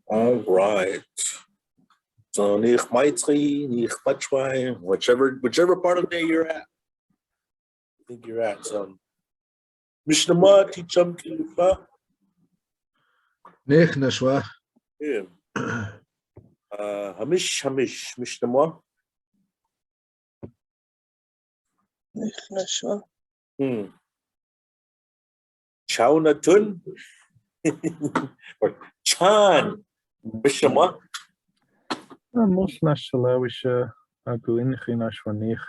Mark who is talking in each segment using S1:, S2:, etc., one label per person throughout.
S1: All right. So whichever part of the day you're at. I think you're at. So Mishnama ticham kilpa.
S2: Nashwa.
S1: Yeah. Hamish Mishnama.
S3: Nashwa.
S1: Chaunatun. Or Chan Mishnama.
S4: Mos nasalawisha aguin chinashwanich.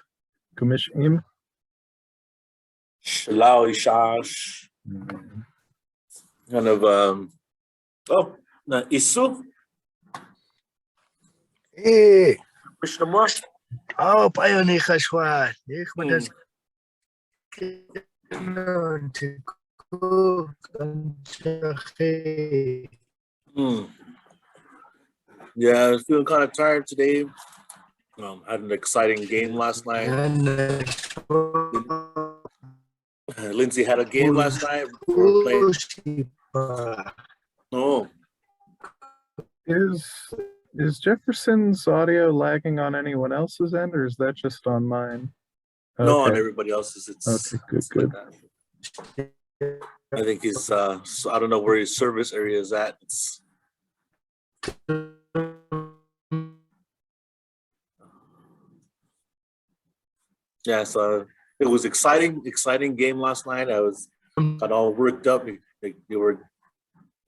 S4: Kumish im.
S1: Shalawishas. Kind of Isu.
S2: Hey.
S1: Mishnama.
S2: Oh, payo ni kashwa. Ni madas.
S1: Yeah, I was feeling kind of tired today. Had an exciting game last night. Lindsay had a game last night. We were playing. Oh,
S4: Is Jefferson's audio lagging on anyone else's end, or is that just on mine?
S1: no, on everybody else's. It's
S4: Okay, good,
S1: it's
S4: good.
S1: Like that. I think he's. So I don't know where his service area is at. It's. Yeah, so it was exciting game last night. I got all worked up. It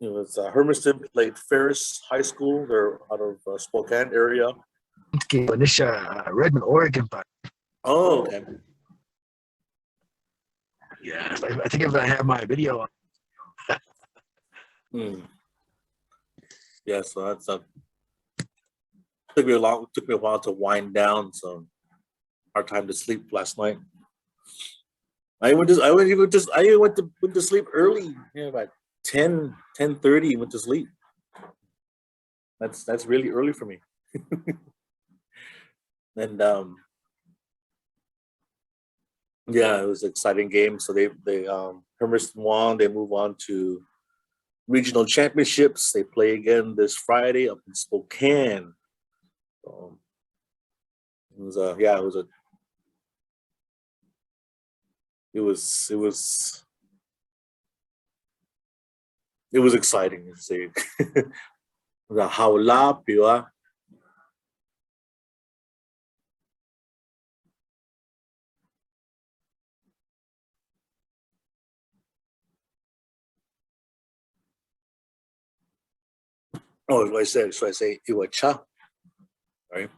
S1: was Hermiston played Ferris High School. They're out of Spokane area.
S2: Redmond, Oregon, but
S1: Oh, okay.
S2: yeah, I think if I have my video on.
S1: Yeah, so that's took me a while to wind down. So hard time to sleep last night. I went to sleep early. Yeah, about 10:30 went to sleep. That's really early for me. And yeah, it was an exciting game. So they Hermiston won. They move on to regional championships. They play again this Friday up in Spokane. It was exciting to see. The ʷiya. Oh, what I said. So I say iwacha, right?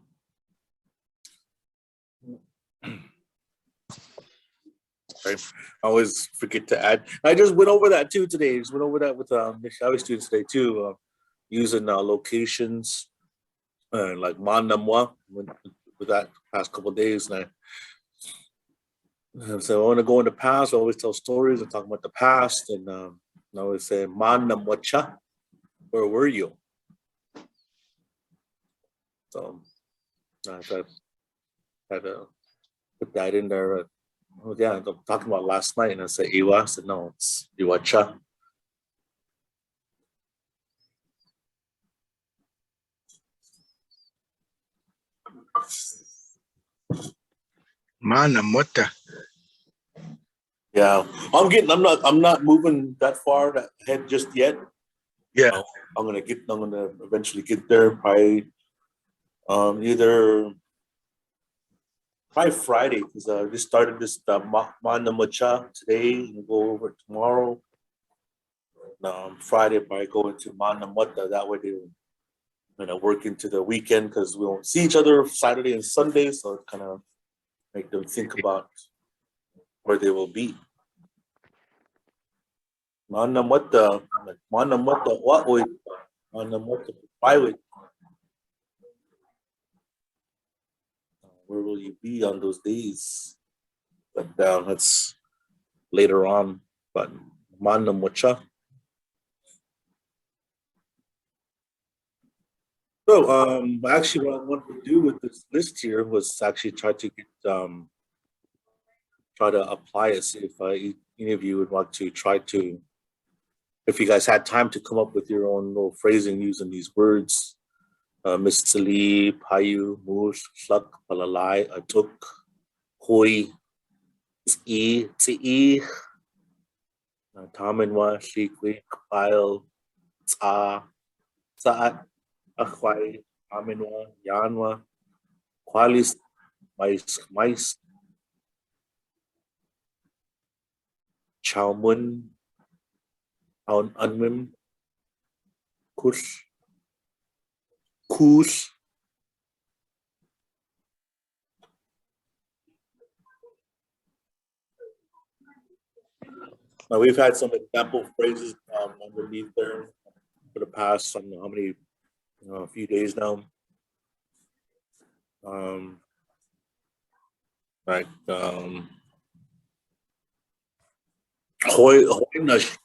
S1: Right. I always forget to add. I just went over that too today. Just went over that with the mixawix students today too, using locations like mandamwa with that past couple of days. And so I want to go in the past. I always tell stories and talk about the past, and I always say mandamwacha. Where were you? So I had to put that in there. Oh yeah, I'm talking about last night, and I said iwa. I said no, it's iwacha.
S2: Manamota.
S1: Yeah, I'm not moving that far ahead just yet.
S2: Yeah.
S1: I'm gonna eventually get there. Probably probably Friday, because I just started this mandamwacha today and go over tomorrow. Friday probably go into mandamwata. That way they work into the weekend, because we won't see each other Saturday and Sunday, so it kind of make them think about where they will be. Mandamwata what way? Mandamwata pilot. Where will you be on those days? But that's later on. But mandamwacha. So actually what I wanted to do with this list here was actually try to apply it, see if any of you would want to try to if you guys had time to come up with your own little phrasing using these words, Mistali, Payu, Moose, Sluk, Palaláay, Atuk, Húuy, Tsi, Aminwa, Shikwi, Kapile, Saat, Akwai, Aminwa, Yanwa, Qualis, Mais, Chowmun, Unmim, Kush, Now we've had some example phrases underneath there for the past, I don't know how many, a few days now. Like Húuynaš.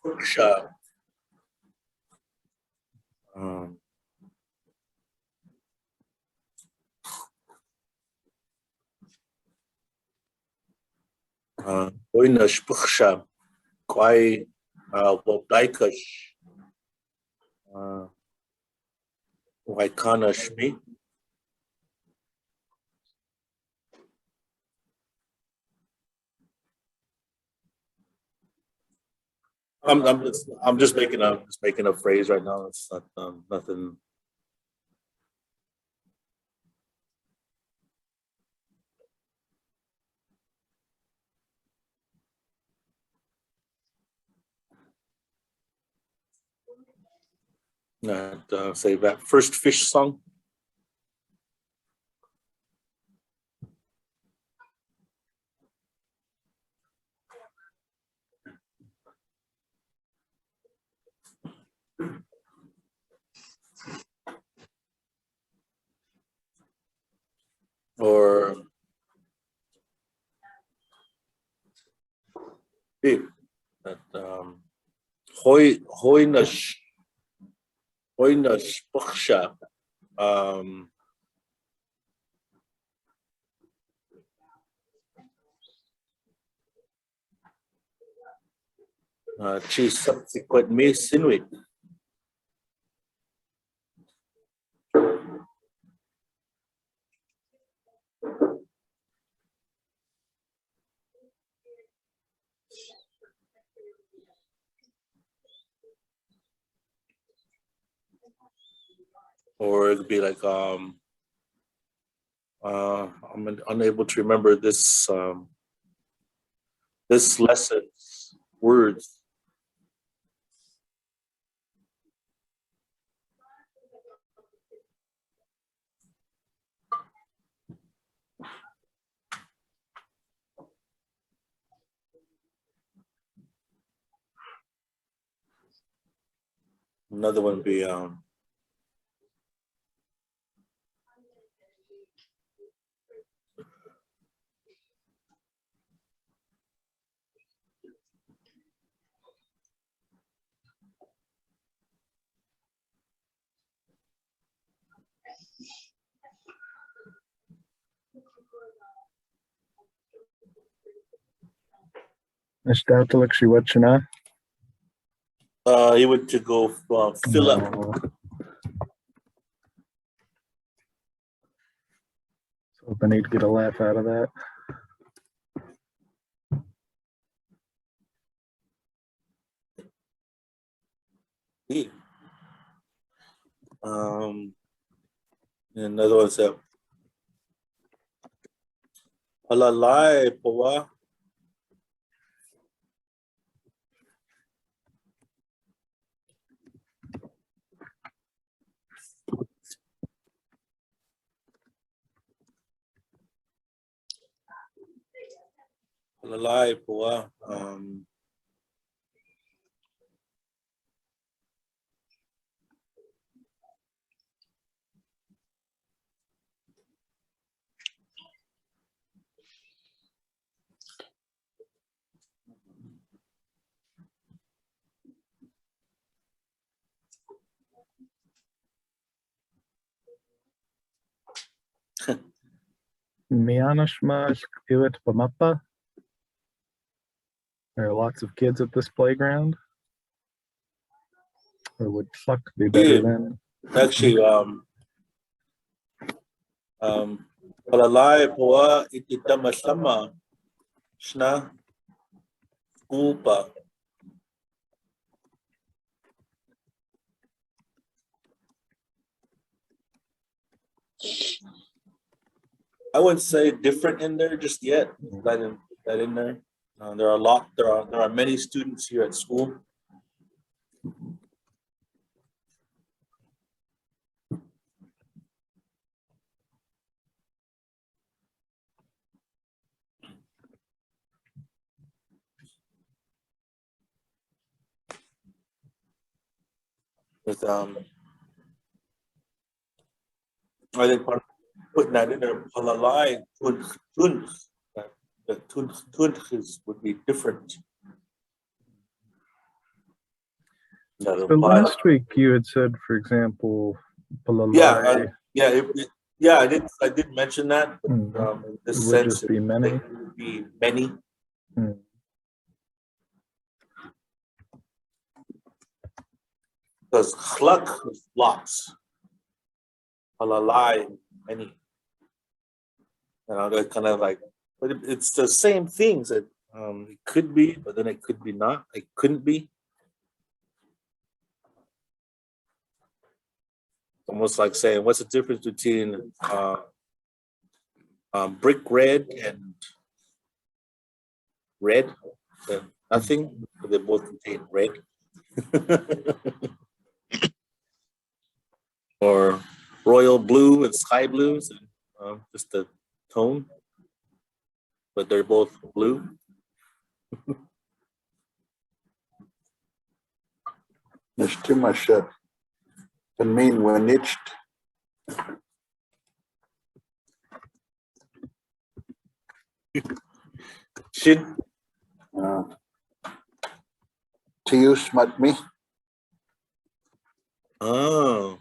S1: Húuynaš puksha, Kwai walptáykaš, waykaanašmí. I'm just making a phrase right now. It's not nothing. Say that first fish song. Or that Húuynaš puksha, chi subsequent me sinuit. Or it'd be like I'm unable to remember this this lesson's words. Another one would be
S4: Tawtaliks, uynas.
S1: he would to go fill up.
S4: Hoping he'd get a laugh out of that.
S1: And another one said Palaláay, pawá. Palaláay, pawá.
S4: Mianashma ititamała. There are lots of kids at this playground. Or would pluck be better
S1: Yeah.
S4: than?
S1: Actually, Palaláay, pawa, ititamałáma, shna, ulpa. I wouldn't say different in there just yet. I didn't put that in there. There are many students here at school. With I think putting that in there, Palaláay, the tunch would be different.
S4: So last week you had said, for example, Palaláay.
S1: I did mention that. But, in this
S4: It would
S1: sense,
S4: just be many.
S1: It would be many. Because chluk is lots. Palaláay, many. They're kind of like, but it's the same things that it could be, but then it could be not. It couldn't be. Almost like saying, what's the difference between brick red and red? Nothing, but they both contain red. Or royal blue and sky blues, and just the tone, but they're both blue.
S3: There's too much to mean when it's
S1: Should
S3: to use me.
S1: oh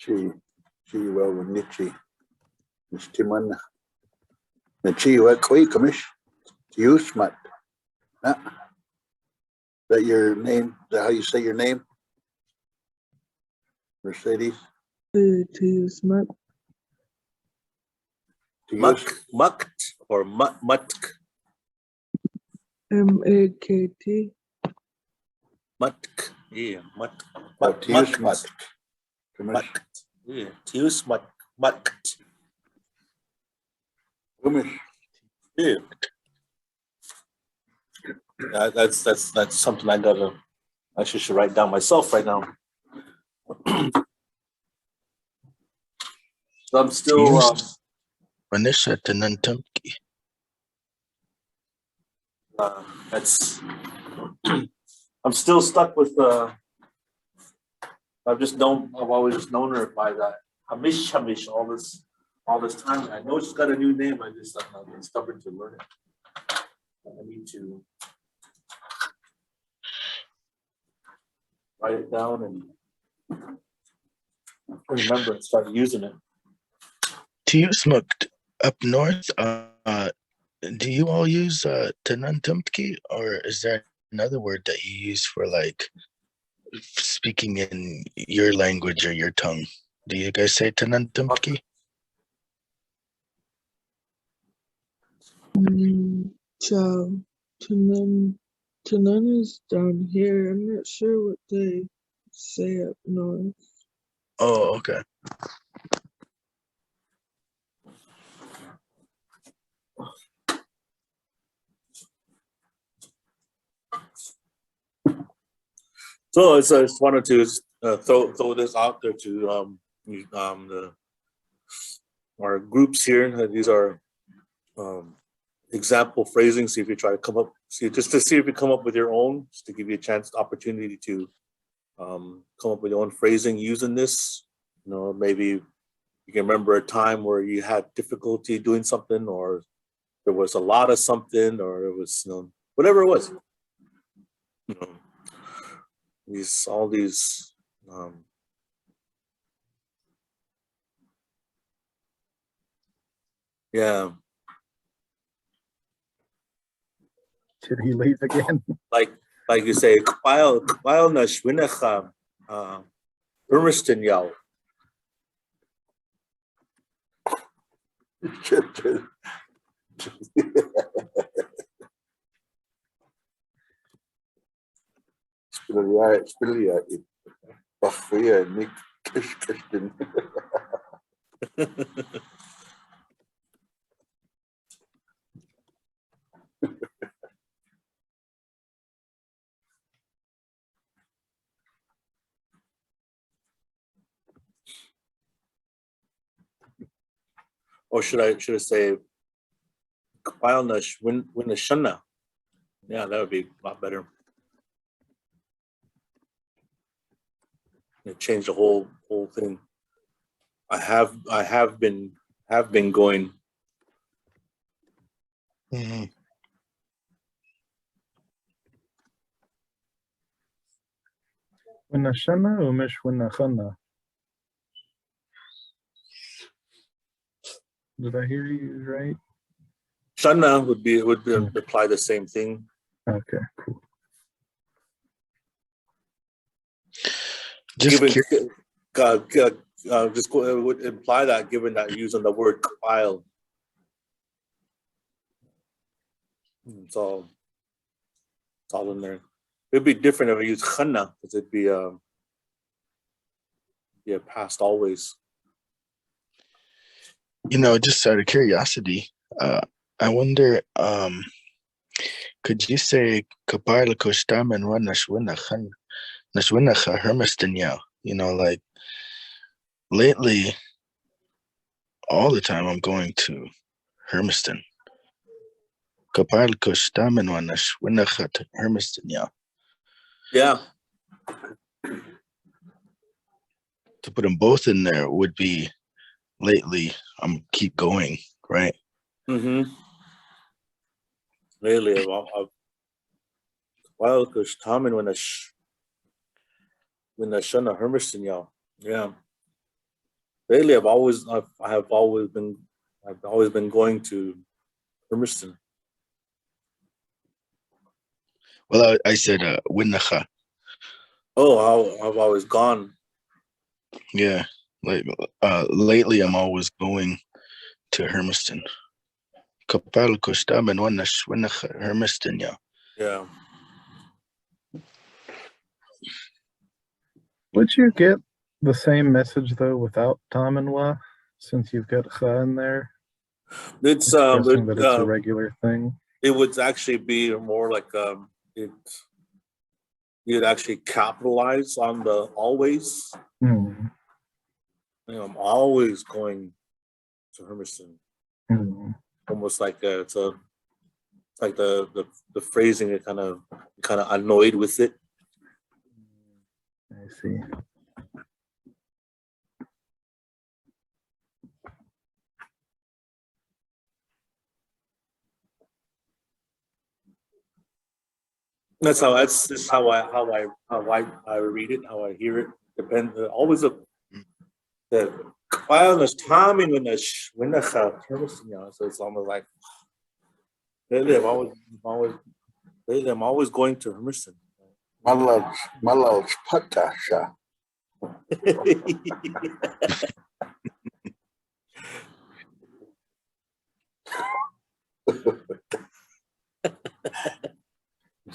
S3: Chi well with Nietzsche. Mistiman. The chi what koi commish. To use mat. Is that your name? Is that how you say your name? Mercedes?
S5: To use mud.
S1: mucked or mutk?
S5: M-A-K-T.
S1: Mutk. Yeah, mutk.
S3: To use mat.
S1: Mucked. Yeah, to use mucked.
S3: Commish.
S1: Yeah. That's something I should write down myself right now. So I'm still that's I'm still stuck with I've always just known her by that Hamish all this time. I know she's got a new name. I'm stubborn to learn it. I need to write it down and remember and start using it.
S2: To you smoked up north, do you all use tenantumtki, or is there another word that you use for like speaking in your language or your tongue? Do you guys say tenantumtki?
S5: Chow. Tanan is down here. I'm not sure what they say up north.
S2: Oh, okay.
S1: So I just wanted to throw this out there to our groups here. These are example phrasing. See if you try to come up. See if you come up with your own, just to give you a chance, opportunity to come up with your own phrasing using this. Maybe you can remember a time where you had difficulty doing something, or there was a lot of something, or it was whatever it was. All these yeah.
S4: Did he leave again?
S1: Like Like you say, Húuynaš Hermistonyaw.
S3: Spilya, ŵiya, Nick, Christian.
S1: Or should I say Húuynaš winas? Yeah, that would be a lot better. It changed the whole thing. I have been going.
S2: Mm-hmm.
S4: Winashana or mish winachana? Did I hear you right?
S1: Shana would apply the same thing.
S4: Okay, cool.
S2: Just
S1: Given, it would imply that given that using the word compile. It's all in there. It'd be different if I use chana, because it'd be a past always.
S2: Just out of curiosity, I wonder, could you say Kapala Koshtaman wa Nashwinacha Hermistonyaw? Like lately, all the time I'm going to Hermiston. Kapala Koshtaman wa Nashwinacha Hermistonyaw.
S1: Yeah.
S2: To put them both in there would be lately I'm keep going, right?
S1: Mm-hmm. Lately, while because Tommen when the Shana Hermistonyaw. Yeah. Lately, I've always been going to Hermiston.
S2: Well, I said Winacha.
S1: Oh, I've always gone.
S2: Yeah, like lately I'm always going to Hermiston. Kapal Koshtaman Wanash Winacha Hermistonyaw.
S1: Yeah.
S4: Would you get the same message though without aminwa, since you've got cha in there?
S1: It's
S4: Guessing that it's a regular thing.
S1: It would actually be more like you'd actually capitalize on the always.
S4: Hmm.
S1: I'm always going to Hermiston.
S4: Hmm.
S1: Almost like it's like the phrasing. It kind of annoyed with it.
S4: I see.
S1: That's how I read it, how I hear it. Depends. Always the wildness timing when the Hermiston. So it's almost like lately I'm always going to Hermiston.
S3: Malal's patasha.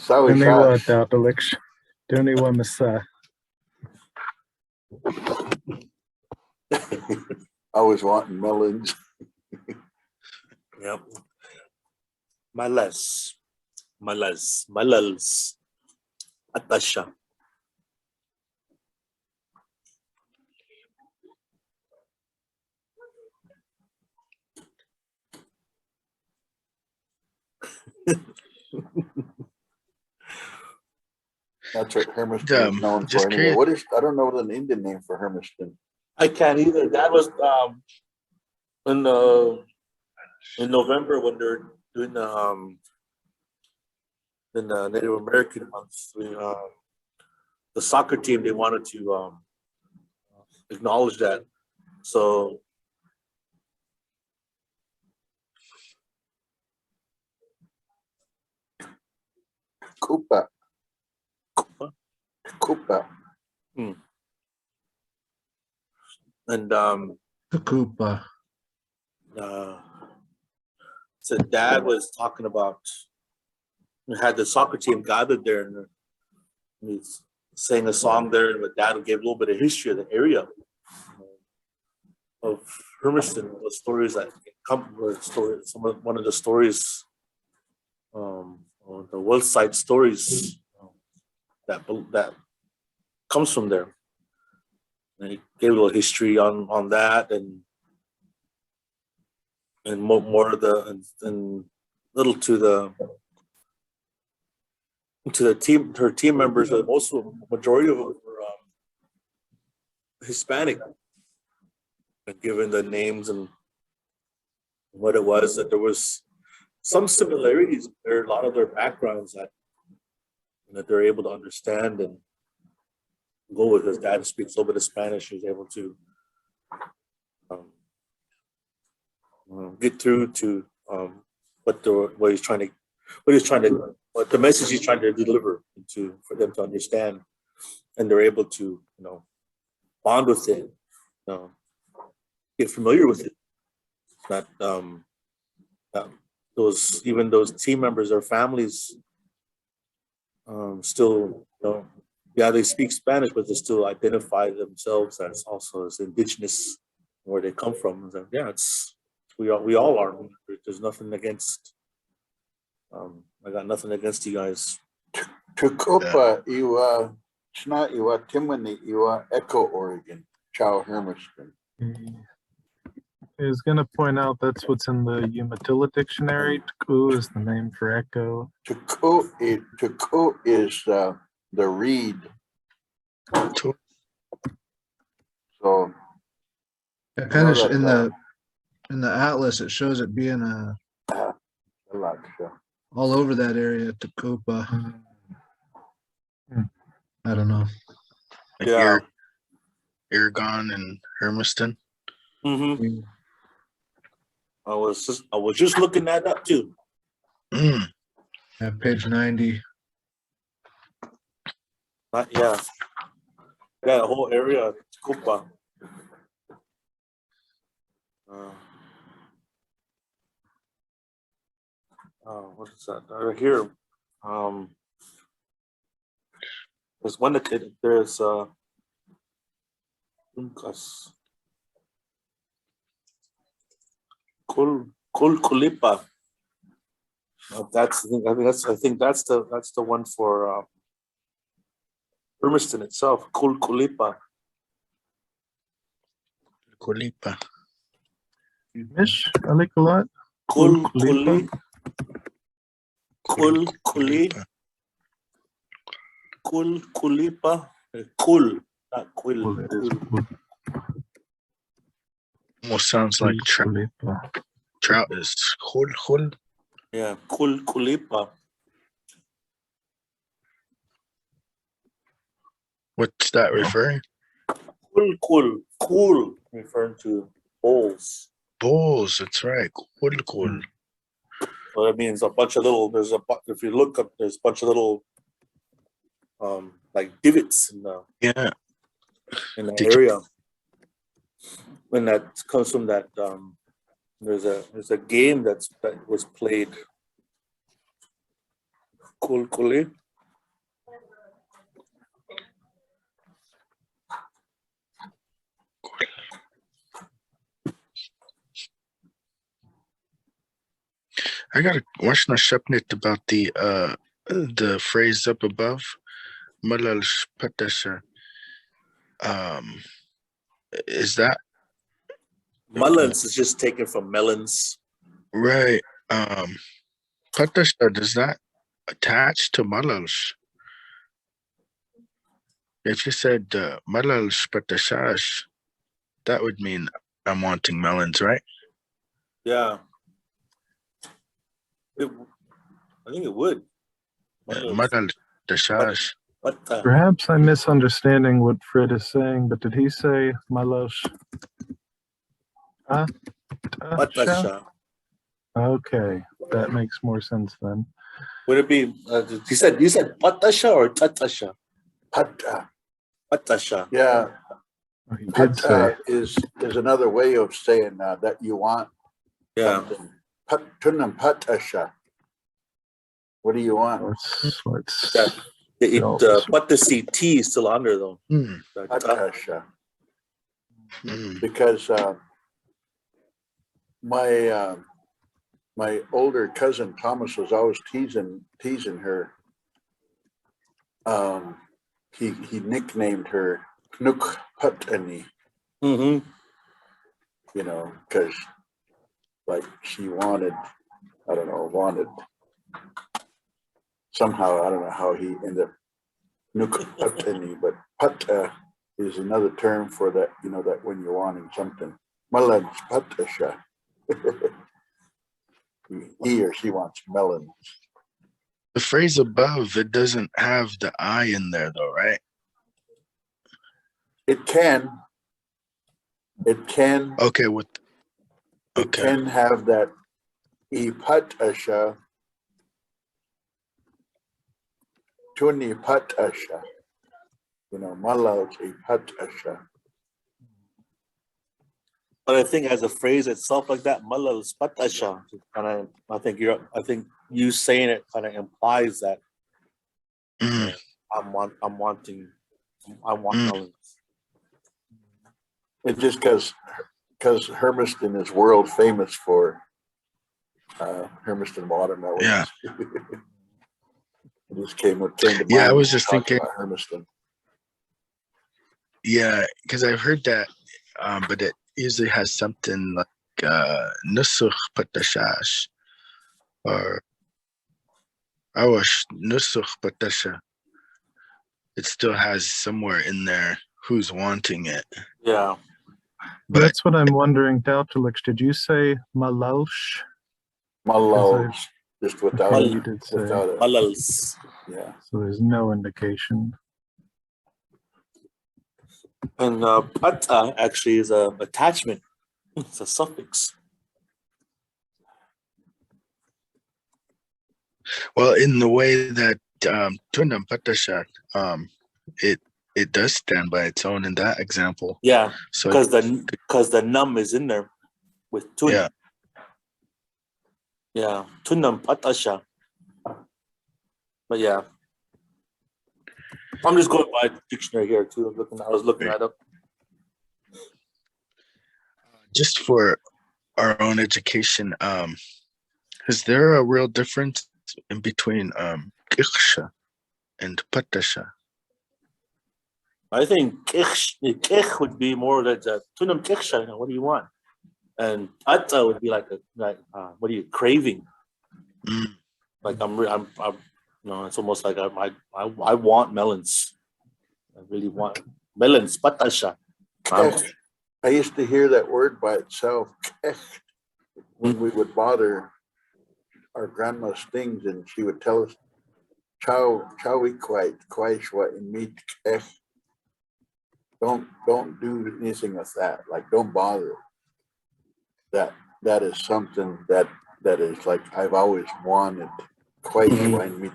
S5: Anywa Tawtaliks. Anywa masa.
S3: I was wanting melons.
S1: Yep. Malas. Atasha.
S3: That's what Hermiston is known
S2: just
S3: for anyway.
S2: curious.
S3: I don't know the Indian name for Hermiston.
S1: I can't either. That was in November when they're doing the Native American month. The soccer team, they wanted to acknowledge that. So
S3: Kupa. Tukupa.
S1: And
S6: Takupa.
S1: so Dad was talking about, we had the soccer team gathered there, and he sang a song there, and Dad gave a little bit of history of the area of Hermiston, the stories that come with stories. One of the stories, or the well side stories that comes from there. And he gave a little history on that, and more of the and little to the team. Her team members, majority of them were Hispanic. And given the names and what it was, that there was some similarities. There are a lot of their backgrounds that they're able to understand and go with. His dad speaks a little bit of Spanish. He was able to get through to what the message he's trying to deliver for them to understand, and they're able to bond with it, get familiar with it. That those team members or families still they speak Spanish, but they still identify themselves as also as indigenous where they come from. And we all are. There's nothing against. I got nothing against you guys.
S3: Tukupa iwa chna iwa timani iwa Echo Oregon Chow Hermiston.
S4: I was going to point out that's what's in the Umatilla dictionary. Tuku is the name for echo.
S3: Tuku is the reed. So
S6: Yeah, kind of in the atlas, it shows it being all over that area, Takupa. I don't know.
S1: Yeah.
S2: Irgon and Hermiston.
S1: Mm-hmm. I was just looking that up too.
S6: Yeah, page 90.
S1: Yeah, the whole area, Kupa. What is that? Right here. There's one that there's ykas. Kulipa. I think that's the one for Hermiston itself. Kulipa.
S2: Kulipa.
S4: Mish, I like a lot.
S1: Kulipa, not quill.
S2: Almost sounds like trout. Trout is hul.
S1: Yeah, kulipa.
S2: What's that referring?
S1: Cool, referring to bowls.
S2: Bowls, that's right. Cool.
S1: So that means a bunch of little. If you look up, there's a bunch of little, like divots in the area. When that comes from that, there's a game that was played. Kuli.
S2: I got a question about the phrase up above. Malals patasha. Is that
S1: Melons is just taken from melons.
S2: right? Patasha, does that attach to malals? If you said malals patashash, that would mean I'm wanting melons, right?
S1: Yeah. I think it would.
S2: Malals patashash.
S4: Perhaps I'm misunderstanding what Fred is saying, but did he say Malosh? Okay, that makes more sense then.
S1: Would it be? You said patasha or tatasha?
S3: Pata.
S1: Patasha.
S3: Yeah,
S4: Oh, he did say,
S3: pata is another way of saying that you want
S1: Yeah.
S3: something. Tunam patasha. What do you want?
S4: let's
S1: Yeah. It,
S4: No.
S1: but the CT is still under though.
S2: Hmm.
S3: Patasha.
S2: Hmm.
S3: Because my my older cousin Thomas was always teasing her. He nicknamed her Knook Putani,
S1: Mm-hmm.
S3: you know, because like she wanted, I don't know, somehow, I don't know how he ended up Knook Putani, but Putta is another term for that, you know, that when you're wanting something. Melons Patasha. He or she wants melons.
S2: The phrase above, it doesn't have the I in there though, right?
S3: It can
S2: Okay, with
S3: it
S2: okay.
S3: can have that ipatasha, tuni patasha, you know, malal ipatasha.
S1: But I think as a phrase itself like that, malal patasha, kind of, I think you saying it kind of implies that
S2: Mm,
S1: I want
S2: Mm.
S1: melons.
S3: It's just because Hermiston is world famous for Hermiston watermelons.
S2: yeah.
S3: It just came turned to mind.
S2: Yeah, I
S3: when
S2: was
S3: we
S2: just
S3: talked
S2: thinking,
S3: about Hermiston.
S2: yeah, because I've heard that, but it usually has something like nusukh patashash or awash nusukh patasha. It still has somewhere in there who's wanting it.
S1: Yeah.
S2: But
S4: that's what I'm wondering. Tawtaliks, did you say malalsh?
S3: Malal, just without
S4: Okay,
S3: it.
S4: you did say.
S3: Without it.
S1: Malals.
S3: Yeah.
S4: So there's no indication.
S1: And pata actually is a attachment. It's a suffix.
S2: well, in the way that tunam patashat, it does stand by its own in that example.
S1: Yeah,
S2: So
S1: because the num is in there with tun.
S2: yeah.
S1: Yeah, tunam patasha. But yeah, I'm just going by the dictionary here too. I was looking that up.
S2: Just for our own education, is there a real difference in between kiksha and patasha?
S1: I think kich would be more like tunam kiksha. You know, what do you want? And pata would be like what are you craving?
S2: Mm.
S1: Like I'm you know, it's almost like I want melons. I really want melons. Patasha.
S3: I used to hear that word by itself when we would bother our grandma's things, and she would tell us, "Chawi kwaishwa in meat." Don't do anything with that. Like, don't bother. That is something that is like I've always wanted. Kwaishwa in meat.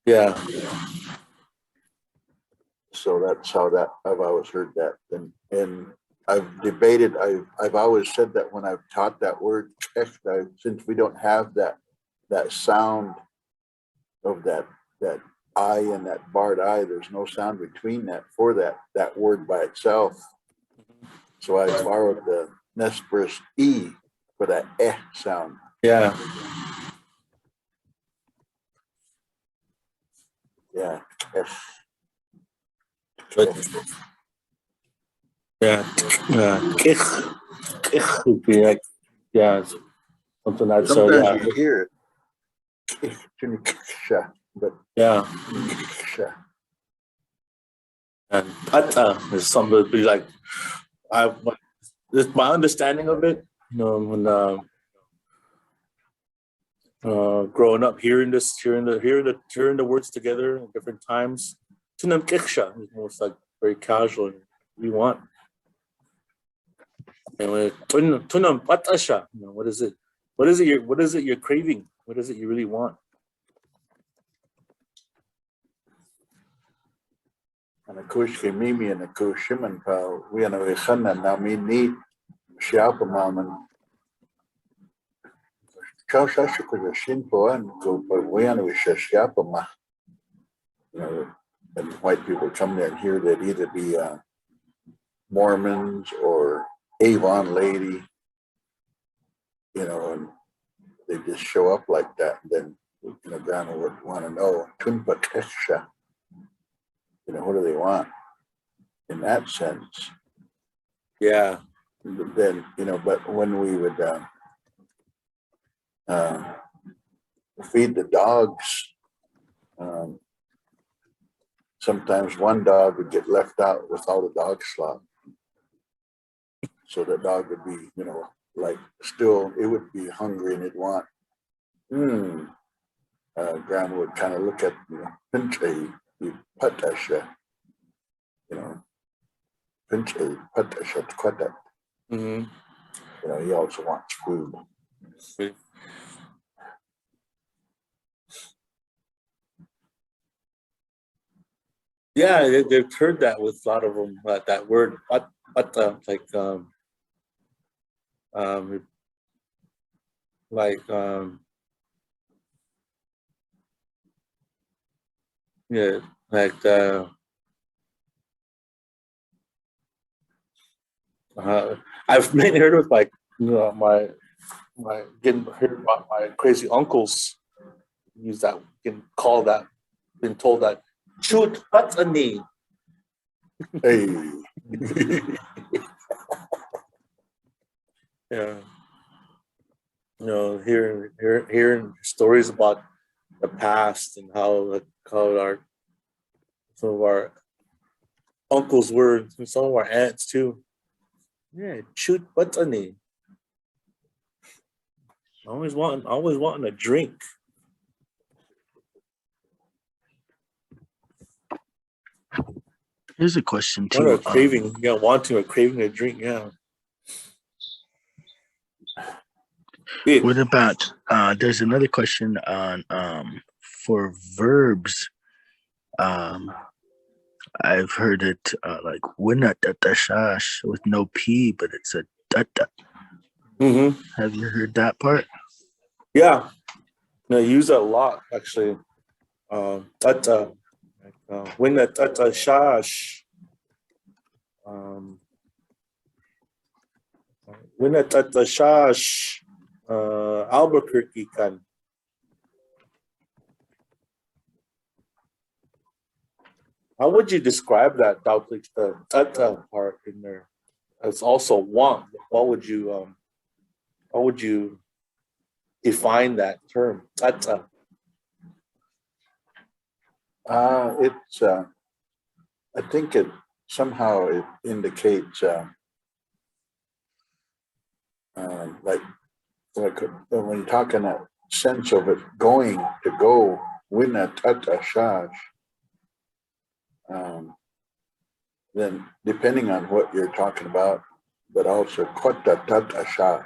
S1: Yeah.
S3: So that's how that I've always heard that, and I've debated. I've always said that when I've taught that word, since we don't have that sound of that I and that barred I, there's no sound between that for that word by itself. So I borrowed the Nespers E for that sound.
S1: Yeah.
S3: Yeah.
S1: But yeah, kich would be like something like so.
S3: Sometimes
S1: Yeah,
S3: you hear it, but
S1: yeah. And pata is something that would be like my understanding of it. You know, when growing up, hearing the words together at different times. Tunam kiksha is almost like very casual. We want. And when tunam patasha, you know, what is it? What is it you're craving? What is it you really want?
S3: And a kushke mimi and a kushiman pa we and a waykaana now me need shiapa maman. Kausashuka shinpo and go but we and we shiapa ma. You know, and white people come there and hear that either be Mormons or Avon lady, you know, and they just show up like that. And then, you know, Grandma would want to know, Tunpa Kesha, you know, what do they want in that sense?
S1: Yeah.
S3: But then, you know, but when we would feed the dogs, sometimes one dog would get left out with all the dog slop. So the dog would be, you know, like still, it would be hungry and it'd want, Grandma would kind of look at, you know, pinche, patasha, you know, pinche, patasha, kwatat.
S1: Mm-hmm.
S3: You know, he also wants food.
S1: Sweet. Yeah, they've heard that with a lot of them. That word, like yeah, like I've mainly heard of like, you know, my getting heard about my crazy uncles use that, can call that, been told that shoot what's a knee.
S3: Hey.
S1: Yeah. You know, hearing stories about the past and how some of our uncles were, and some of our aunts too. Yeah, shoot what's a knee. Always wanting a drink.
S2: Here's a question
S1: What
S2: too.
S1: a craving, wanting a craving a drink, yeah.
S2: What about there's another question on for verbs. I've heard it like ʷiya with no P, but it's a tata.
S1: Mm-hmm.
S2: Have you heard that part?
S1: Yeah. I use that a lot actually. Tata. ʷiya. ʷiya Albuquerque kan. How would you describe that, Tawtaliks, the tata part in there? It's also want. What would you define that term, tata?
S3: It's I think it somehow it indicates like when you talk in that sense of it going to go win a shash, then depending on what you're talking about, but also kota shash.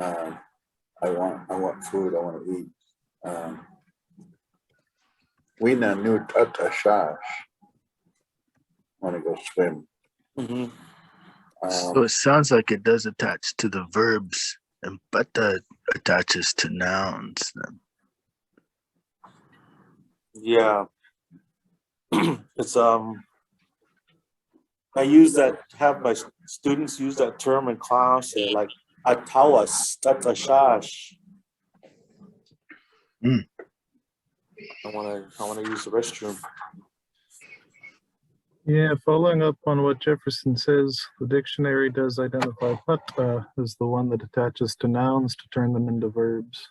S3: I want food, I want to eat. Wina new tata shash. Want to go swim.
S1: Mm-hmm.
S2: So it sounds like it does attach to the verbs, and but attaches to nouns. Then.
S1: Yeah. It's I use that, have my students use that term in class, like atawas, tatashash. I wanna use the restroom.
S4: Yeah, following up on what Jefferson says, the dictionary does identify pawa as the one that attaches to nouns to turn them into verbs.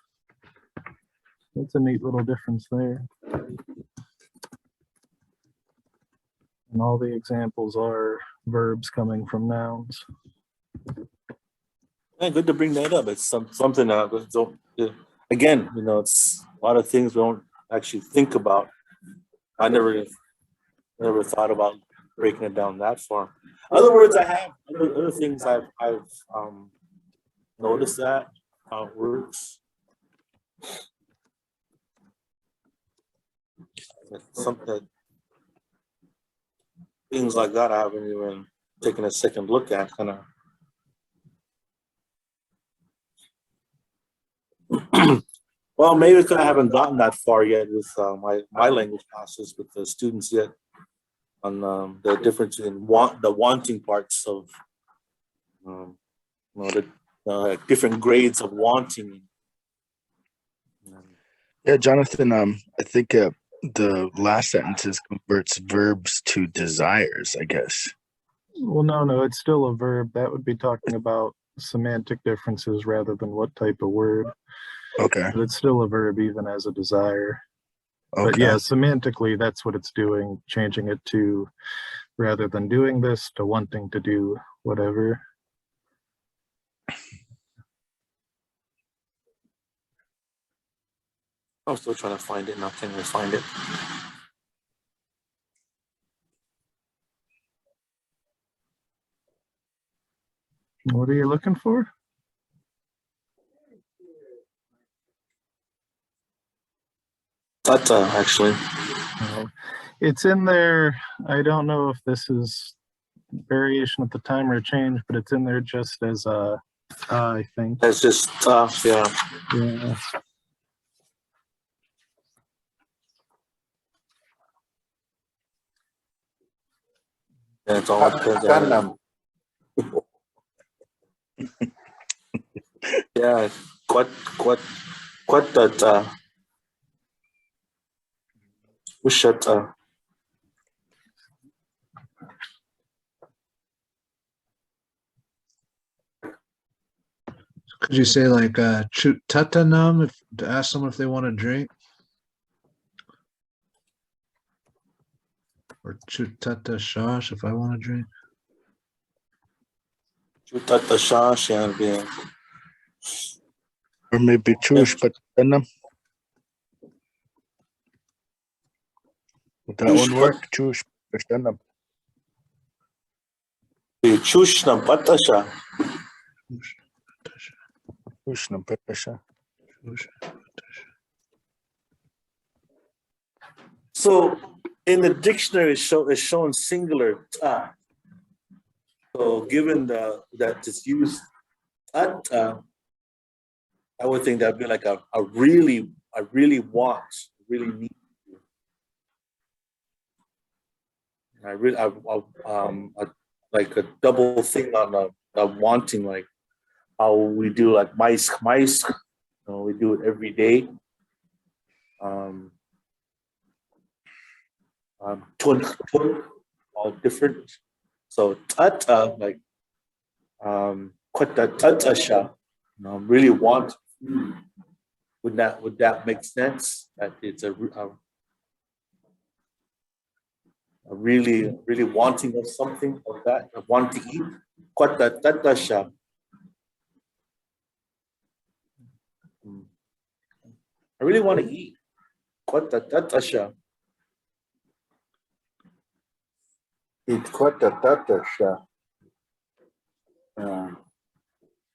S4: That's a neat little difference there. And all the examples are verbs coming from nouns.
S1: Yeah, good to bring that up. It's something that again, it's a lot of things we don't actually think about. I never thought about breaking it down that far. Other words, I have other things I've noticed that how it works. Something things like that I haven't even taken a second look at, kind of. Well, maybe because I haven't gotten that far yet with my language classes with the students yet on the difference in the wanting parts of the different grades of wanting.
S2: Yeah, Jonathan. I think the last sentences converts verbs to desires, I guess.
S4: Well, no, it's still a verb. That would be talking about semantic differences rather than what type of word.
S2: Okay.
S4: But it's still a verb even as a desire.
S2: Okay.
S4: But yeah, semantically, that's what it's doing, changing it to rather than doing this to wanting to do whatever.
S1: I'm still trying to find it, and I can't even find it.
S4: What are you looking for?
S1: Tata, actually.
S4: It's in there. I don't know if this is variation at the time or a change, but it's in there just as a, I think.
S1: It's just tough, yeah.
S4: Yeah.
S1: And it's all depends on yeah, what that Ushata.
S6: Could you say like chutatanam if to ask them if they want a drink? Or chutata shash if I want a drink?
S1: Chutata shash and being.
S2: Or maybe chush, but would that one work? Chush, but
S1: Chush na patasha. So in the dictionary, it's shown singular ta. So given that it's used at, I would think that'd be like I really want, really need. I like a double thing on the wanting, like how we do like mice, we do it every day. Tun, all different. So tata, like kwata tatasha, really want. Would that make sense? That it's a really wanting of something of that, I want to eat. Kwata tatasha. I really want to eat. Kwata tatasha.
S3: It's quite a tatasha.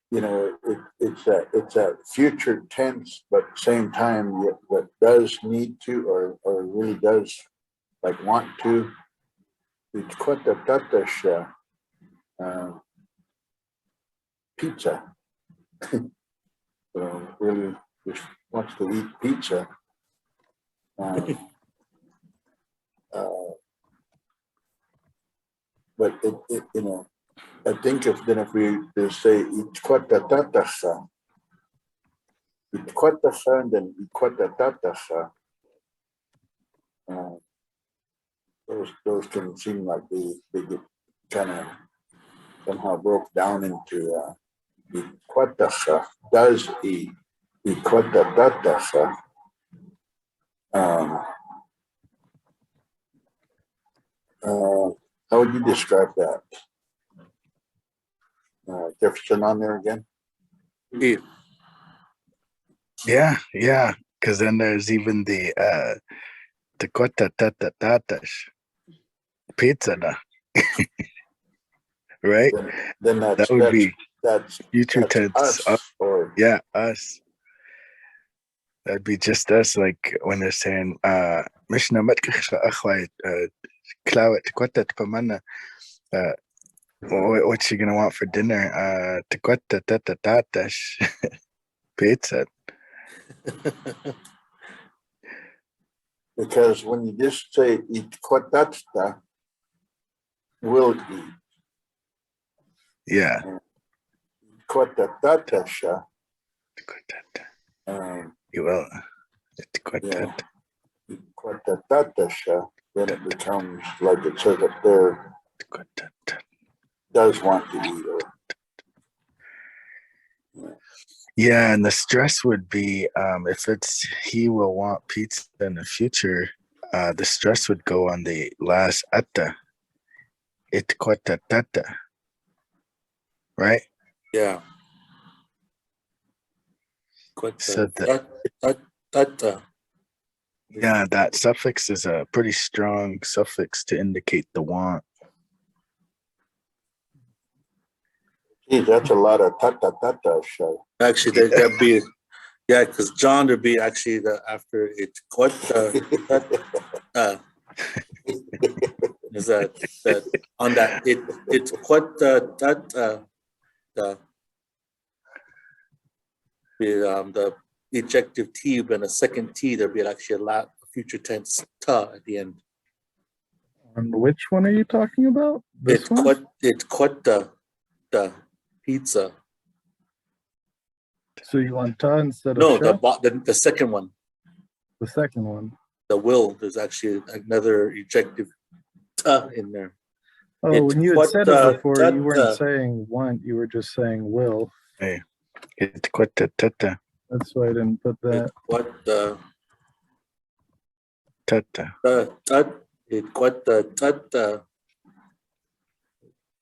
S3: It's a future tense, but same time, what does need to or really does like want to. It's quite a tatasha. Pizza. Really just wants to eat pizza. But it I think if we say ititamałáma, and then ititamałáma, those can seem like they get kind of somehow broke down into ititamałáma does eat, ititamałáma. How would you describe that? Jefferson on there again?
S2: Yeah. Because then there's even the kota tatatash pizza, right?
S3: Then
S2: that would be future tense.
S3: Us, or
S2: us. That'd be just us, like when they're saying مش نمتك أخوي كلاوة تكوتا تبمنا what you gonna want for dinner? Tequeta tatash pizza.
S3: Because when you just say ititamałáma, will eat.
S2: Yeah.
S3: Ititamałáma,
S2: You will.
S3: yeah. Ititamałáma, then it becomes like it says up there, does want to eat or
S2: Yeah, and the stress would be if it's he will want pizza in the future, the stress would go on the last atta. Tata. Right?
S1: Yeah.
S2: So yeah, that suffix is a pretty strong suffix to indicate the want.
S3: geez, that's a lot of tata show.
S1: Actually, that'd be, yeah, because John would be actually the after it. What is that on that it's what the ejective T and a second T, there'd be actually a future tense ta at the end.
S4: And which one are you talking about? This one?
S1: It's quite the pizza.
S4: So you want ta instead of
S1: No,
S4: sha?
S1: the second one.
S4: The second one.
S1: The will, there's actually another ejective ta in there.
S4: Oh,
S1: It's
S4: when you had
S1: what,
S4: said it before, you weren't
S1: ta.
S4: saying want, you were just saying will.
S2: Hey, it's quite tata.
S4: That's why I didn't put that.
S1: It's what the
S2: Tata.
S1: it's what the tata.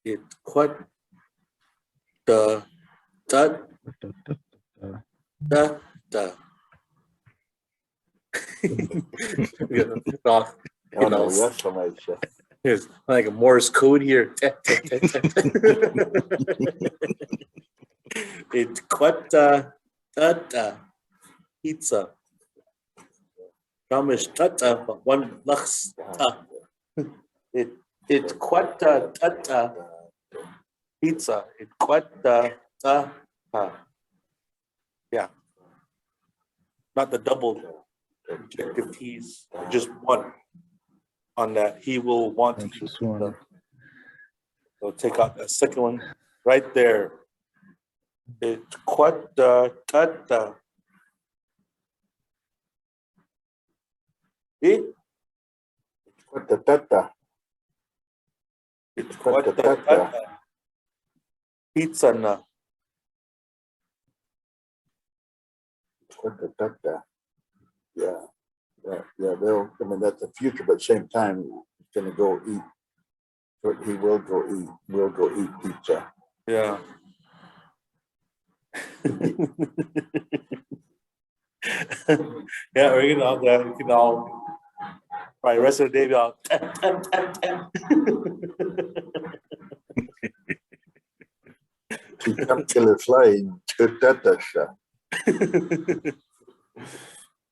S1: It's what the da da.
S3: Oh no, that's so much.
S1: There's like a Morse code here. It's quata tata pizza. Ramish tata, but one lachs ta. It's quata tata pizza. It's quata ta. Yeah. Not the double objective T's, just one on that. He will want to
S4: Just one.
S1: So take out that second one right there. It's quata tata.
S3: Tata.
S1: It's quata tata. Pizza na.
S3: Tata. Yeah. They'll, I mean, that's the future, but at the same time, he's gonna go eat. But he will go eat pizza.
S1: Yeah. Yeah, we're gonna all that. We can all probably the rest of the day be all 10.
S3: Killer flying to Tata.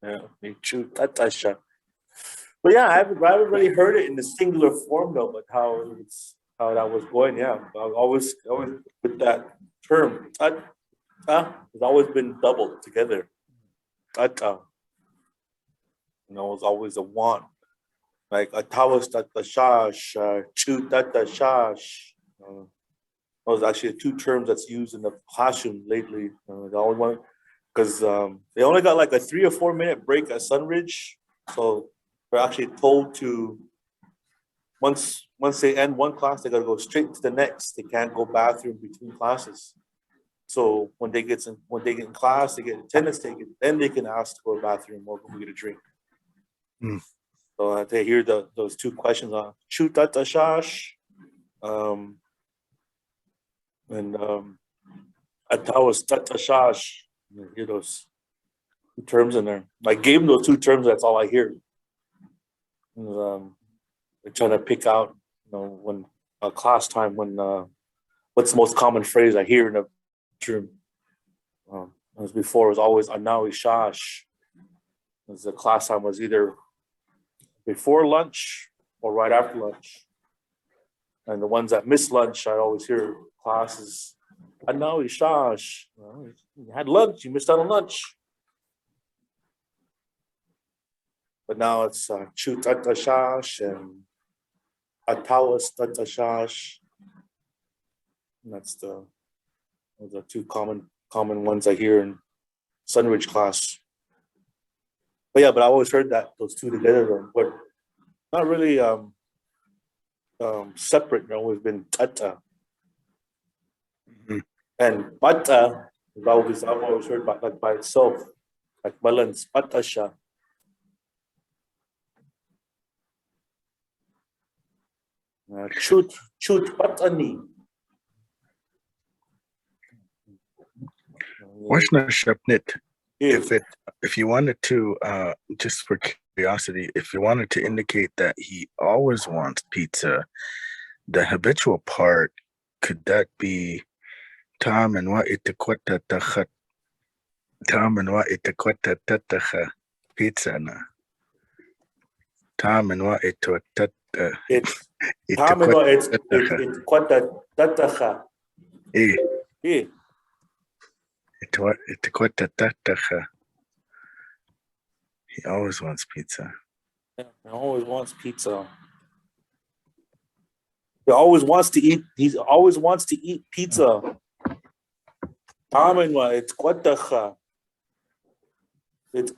S1: Yeah, me too. Tatasha. But yeah, I haven't really heard it in the singular form though, but how that was going, yeah. I always with that term, tata, has always been doubled together. Tata. You know, it's always a want. Like atawas tatashash, chu tatashash. Those are actually two terms that's used in the classroom lately. The only one, because they only got like a 3 or 4 minute break at Sunridge, so they're actually told to once they end one class, they gotta go straight to the next. They can't go bathroom between classes. So when they get in class, they get attendance taken, then they can ask to go to the bathroom or go get a drink. So they hear those two questions on shutatashash, and atawas tatashash. You hear those two terms in there. I gave them those two terms. That's all I hear. And, they're trying to pick out, when class time, when what's the most common phrase I hear in a room. As before, it was always anawi shash. As the class time was either before lunch or right after lunch. And the ones that miss lunch, I always hear classes, I know yksash. You had lunch, you missed out on lunch. But now it's chutatashash and atawas. And that's those are two common ones I hear in Sunridge class. But yeah, but I always heard that those two together were not really separate. They've always been tata. And bata, I've always heard about like by itself, like balance patasha. Chut patani.
S2: If you wanted to, just for curiosity, if you wanted to indicate that he always wants pizza, the habitual part, could that be aminwa itakwata pizza na? Aminwa
S1: It's kwata tatacha. Yeah.
S2: He always wants pizza.
S1: Yeah, he always wants pizza. He always wants to eat. He always wants to eat pizza. Aminwa, it's kwatacha. It's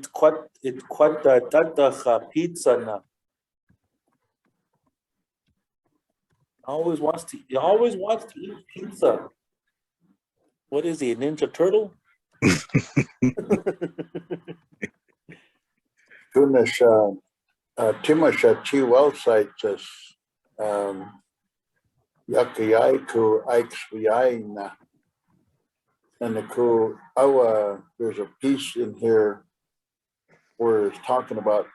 S1: kwata tatacha pizza na. He always wants to eat pizza. What is he, a Ninja Turtle?
S3: Húuynaš, Timasha chi websites yakayai ku iksi and the ku awa. There's a piece in here where it's talking about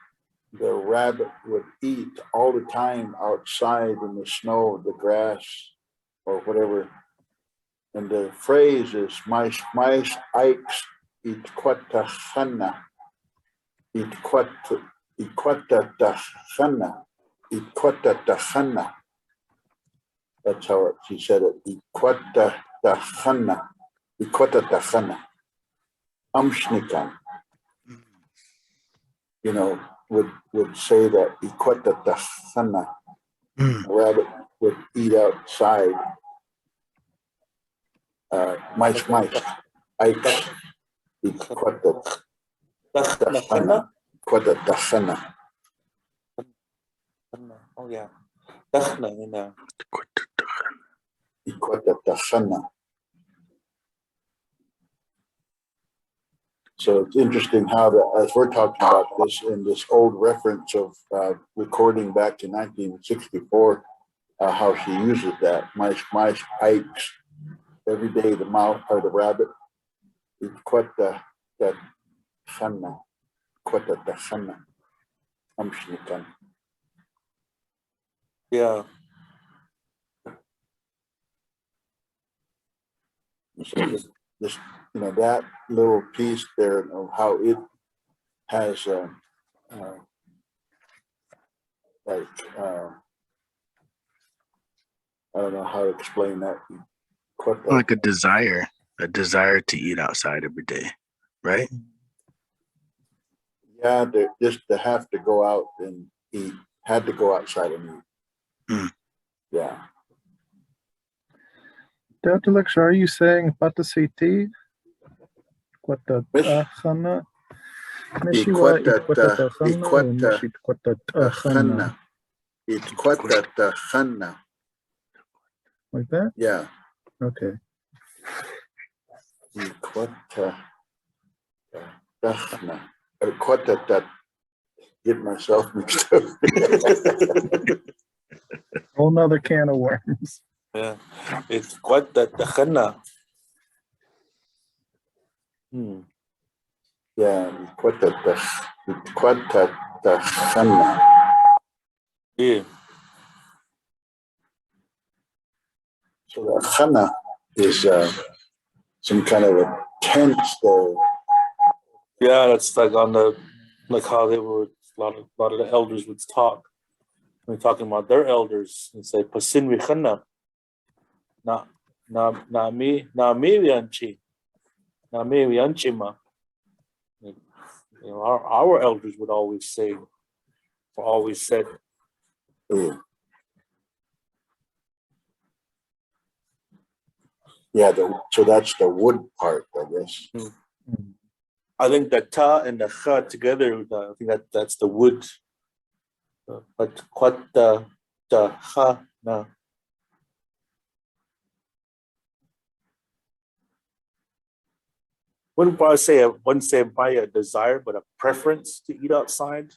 S3: the rabbit would eat all the time outside in the snow, the grass, or whatever. And the phrase is mais iks ititamałáma. Ititamałáma. That's how she said it. Ititamałáma. Amshnikan. You know, would say that ititamałáma. Rabbit would eat outside. Mais iks ititamałáma.
S1: Oh yeah. Ititamałáma.
S3: So it's interesting how as we're talking about this in this old reference of recording back in 1964, how she uses that mais iks every day, the mouse or the rabbit. Ititamałáma. Amshnikan.
S1: Yeah.
S3: So just that little piece there of how it has I don't know how to explain that.
S2: Like a desire to eat outside every day, right?
S3: Yeah, just to have to go out and eat, had to go outside and eat. Yeah.
S4: Tawtaliks, are you saying patasiti? Kwatatakhana?
S3: Ititamałáma.
S4: Like that?
S3: Yeah.
S4: Okay.
S3: Get myself mixed up.
S4: Whole nother can of worms.
S1: Yeah. It's kwatatakhana.
S3: Yeah, ititamałáma.
S1: Yeah.
S3: So the khana is some kind of a tense there.
S1: Yeah, that's like on the how they would lot of the elders would talk. When talking about their elders, and say pasin wikhana, na me vianchi, na me vianchima. You know, our elders would always say, or always said,
S3: Yeah. Yeah, so that's the wood part, I guess.
S1: I think the ta and the kha together, I think that's the wood. But what the kha na. Wouldn't say by a desire, but a preference to eat outside.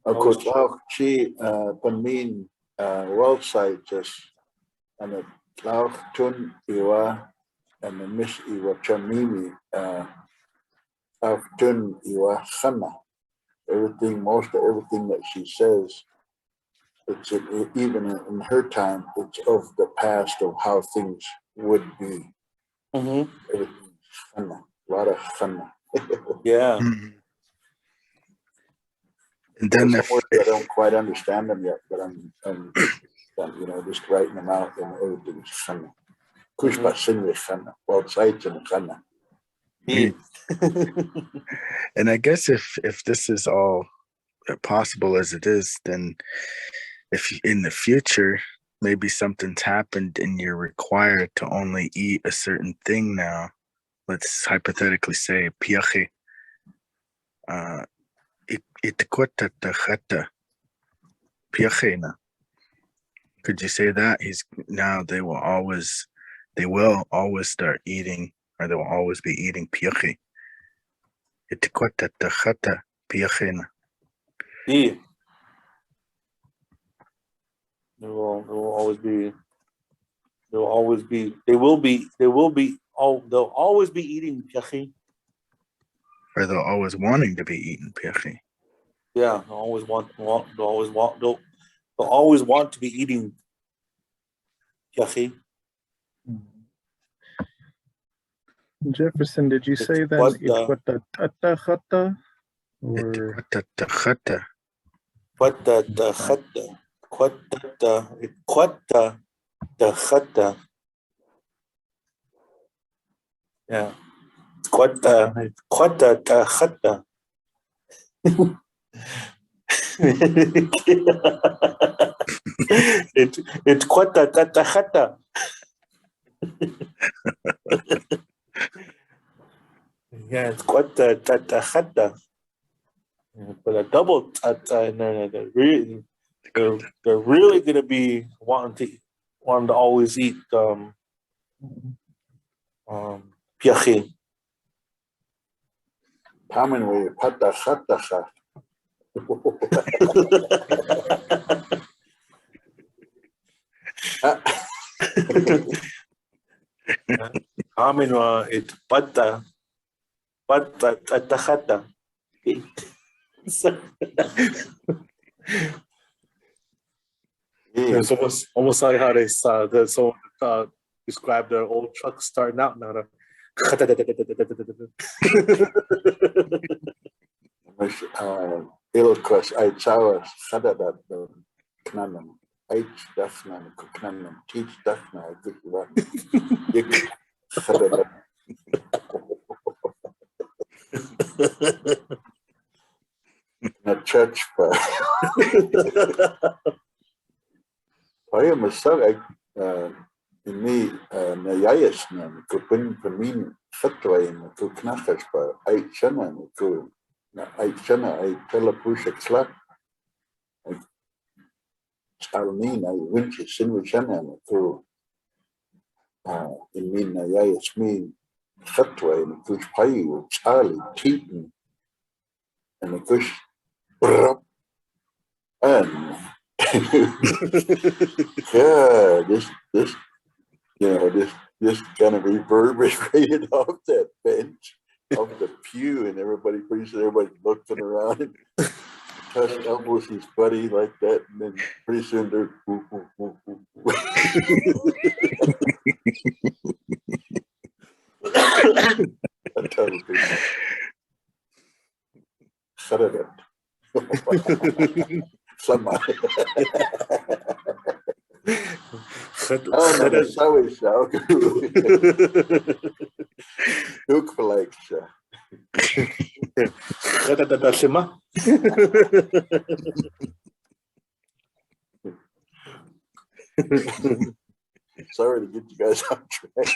S3: Of course, she pamin world side just and a cloud tun iwa and the miss iwa chamimi tun iwa khana. Everything, most of everything that she says, it's even in her time, it's of the past of how things would be. Everything khana, a lot of khana.
S1: Yeah.
S2: And then
S3: I don't quite understand them yet, but I'm just writing them out and everything's khana. Kushpa sinwe khana, both sides and khana.
S2: and I guess if this is all possible as it is, then if in the future maybe something's happened and you're required to only eat a certain thing now, let's hypothetically say piache, ititamałáma piachena. Could you say that they will always start eating, or they will always be eating piache? Ititamałáma piachena.
S1: Yeah. They will always be eating piache.
S2: Or they'll always wanting to be eating piache.
S1: Yeah, they'll always want to be eating piache.
S4: Jefferson, did you say that ititamałáma or
S1: yeah. Ititamałáma. It's ititamałáma. Yeah, it's ititamałáma. But a double tata, no, they're really gonna be wanting to always eat piache.
S3: Aminwa pata khataha.
S1: Aminwa it pata khata. It's almost like how they describe their old trucks starting out now.
S3: Ylkas aitsawas khadadat knanam aits dafnan knanam teach dafna kuwa yik khadadat. Na church pa. I am a son. Me na ykas na kupin pamin fatwa na kuknakas pa aitsana na ku na aitsana ay telapusha klak. Almin ay winchi sinwichana na ku in me na ykas me fatwa na kush payu Charlie Teton and the kush and yeah, this kind of reverberated off that bench, off the pew, and everybody looking around and touched elbows his buddy like that, and then pretty soon they're woo, woo, woo, woo. I tell people. Kharadat. Sama. Oh, no, mɨsawix. Ook gelijk. Sorry to get you guys off track.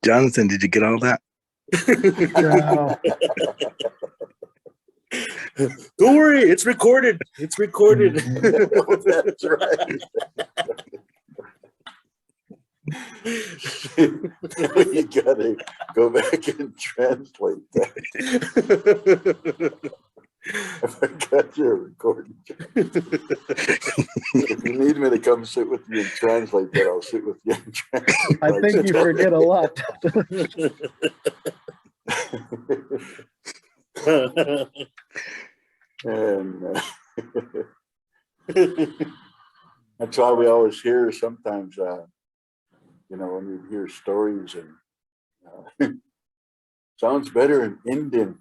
S2: Jonathan, did you get all that?
S1: Don't worry, it's recorded. It's recorded.
S3: That's right. You gotta go back and translate that. I forgot you're recording. If you need me to come sit with you and translate that, I'll sit with you and translate.
S4: I think you forget a lot.
S3: And that's why we always hear sometimes, you know, when you hear stories and sounds better in Indian.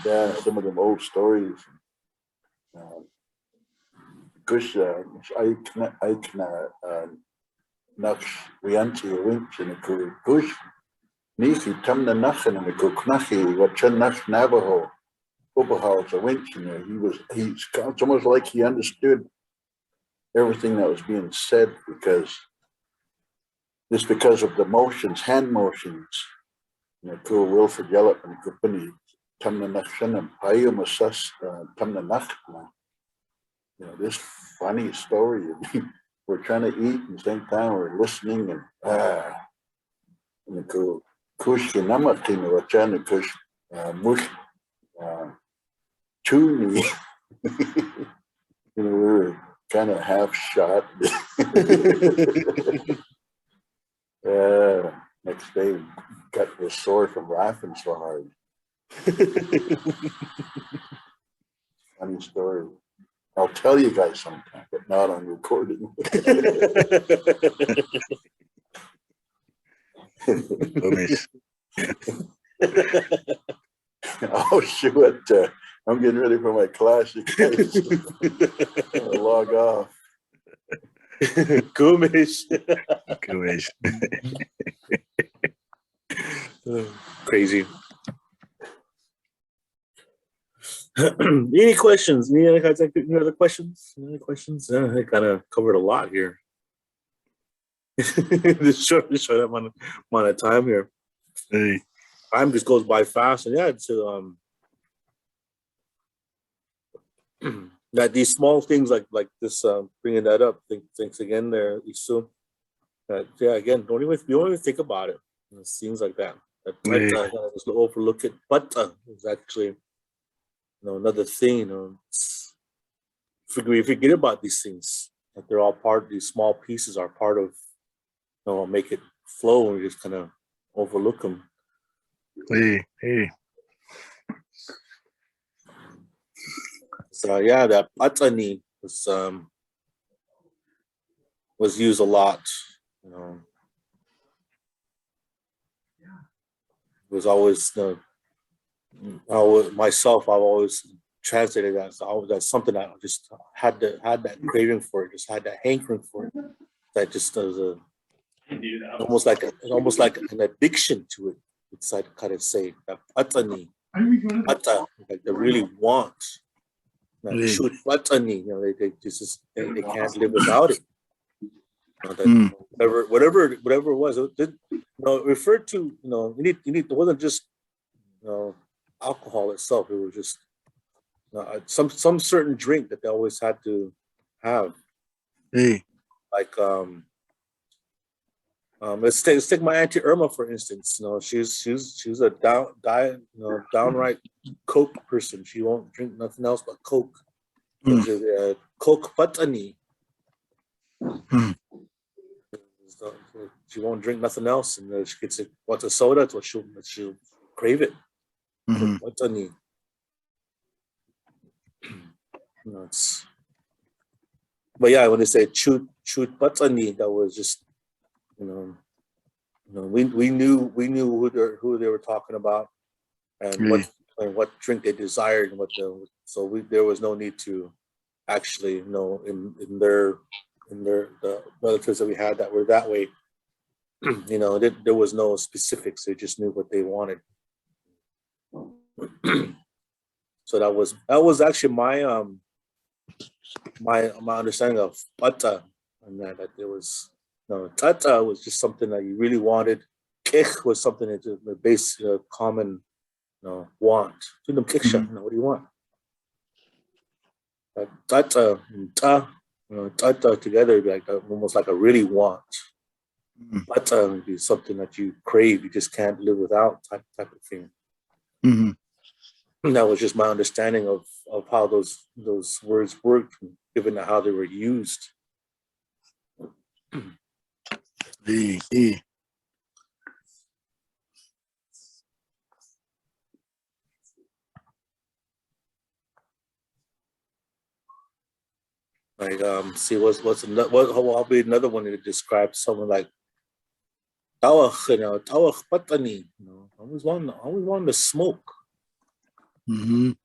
S3: Yeah, some of them old stories. Kush, Nux, Uyanti, Winch, and a Kush, Nisi, Tamna Nachan, and a Kuknachi, what Chenach Navajo, Oberhaus, a winch, and he's it's almost like he understood everything that was being said because of the motions, hand motions. You know, cool Wilfred Yellop and company, Tamna Nachan, and Payumasas, Tamna Nachna. You know, this funny story. We're trying to eat, and at the same time we're listening, and the cool Kush Namatin, or China Kush Mush Chuni. You know, we were kind of half shot. Next day, got was sore from laughing so hard. Funny story. I'll tell you guys sometime, but not on recording. Oh, shoot. I'm getting ready for my class. You guys log off.
S1: Gumish. Crazy. Any questions? Any other questions? Any questions? I kind of covered a lot here. This short amount of time here.
S2: Hey.
S1: Time just goes by fast, and yeah, it's that these small things like this, bringing that up. Thanks again, there, Isu. Yeah, again, don't even think about it. It seems like that. Just overlook it, but it's actually, another thing. We forget about these things. Like they're all part. These small pieces are part of. Make it flow, and we just kind of overlook them.
S2: Hey.
S1: So yeah, that patani was used a lot. It was always I've always translated that. So that's something I just had that craving for it. Just had that hankering for it. That just was almost like an addiction to it. It's like kind of say that patani, like they really want. Shoot patani, they can't live without it. Whatever it was, it referred to. It wasn't just alcohol itself. It was just some certain drink that they always had to have.
S2: Hey,
S1: like let's take my Auntie Irma for instance. She's a downright Coke person. She won't drink nothing else but Coke. Coke patani. She won't drink nothing else, and she gets what's a soda, so she'll crave it. Patani. But yeah, when they say shoot patani, that was just we knew who they were talking about. and what drink they desired, and there was no need to actually, in the relatives that we had that were that way, there was no specifics. They just knew what they wanted. So that was actually my my understanding of walpta, and that there was tata was just something that you really wanted. Kich was something that the base common want. What do you want? Tata and tata together would be like almost like a really want. Tata would be something that you crave, you just can't live without type of thing. And that was just my understanding of how those words worked, given how they were used. Like see what'll be another one that describes someone like tawach, tawach patani, I always wanted to smoke. I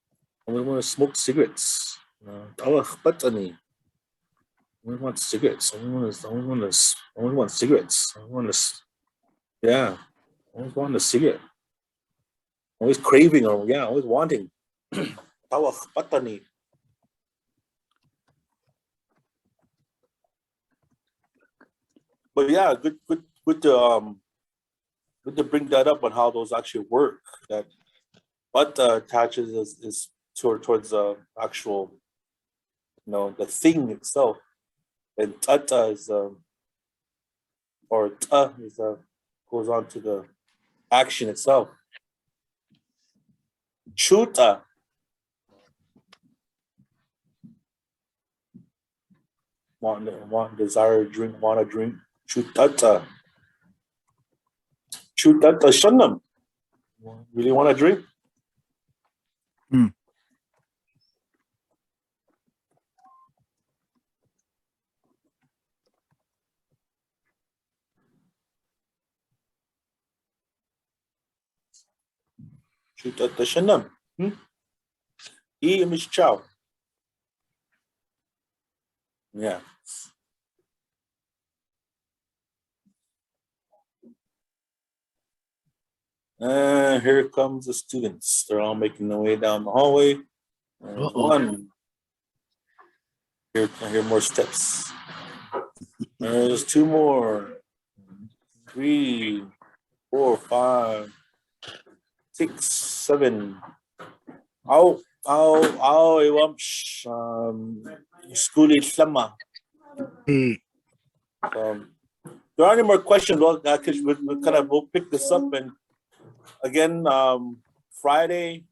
S1: always want to smoke cigarettes. Tawach patani. I always want cigarettes. I always want cigarettes. I always want a cigarette. Always craving, always wanting. Tawach patani. But yeah, good to bring that up on how those actually work. That attaches is towards the actual, the thing itself, and tata is or ta is goes on to the action itself. Chuta. Want desire, drink, want to drink. Chutata shanam. Really want to drink? Chutata shanam. Miss Chow. Yeah. Here comes the students. They're all making their way down the hallway. One. I hear more steps. There's two more. 3, 4, 5, 6, 7. Iwamsh. School ititamała. There aren't any more questions. Well, because we'll pick this up, and again, Friday.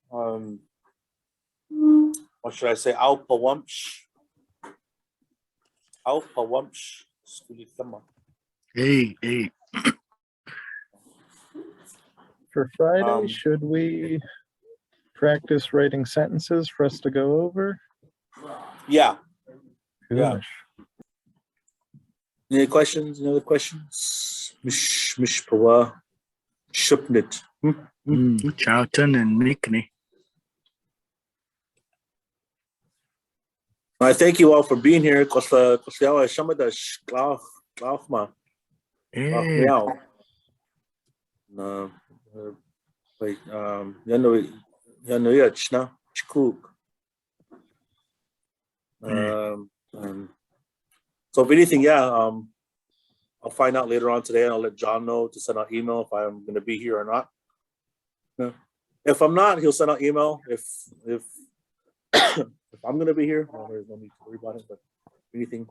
S1: What should I say? Pawamsh. School ititamała.
S4: For Friday, should we practice writing sentences for us to go over?
S1: Yeah.
S4: Húuynaš.
S1: Any questions? Any other questions? Mish pawá. Shupnit.
S2: Charlton and Nickney.
S1: I thank you all for being here. So if anything, I'll find out later on today, and I'll let John know to send out email if I'm going to be here or not. If I'm not, he'll send out email. If I'm going to be here, there's no need to worry about it. But anything,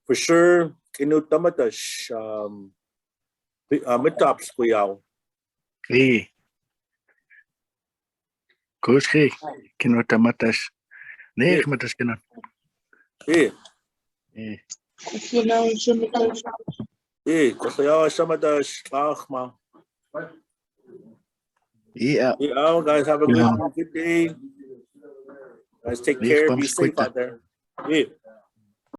S1: for sure, ititamałásh mitaps kuyaw.
S2: Kuski, kinotamatas. Nee, matas kinan.
S5: Kuyaw
S1: Shamadas, Lachma.
S2: Yeah.
S1: Guys, have a good day. Guys, take care. Be safe out there.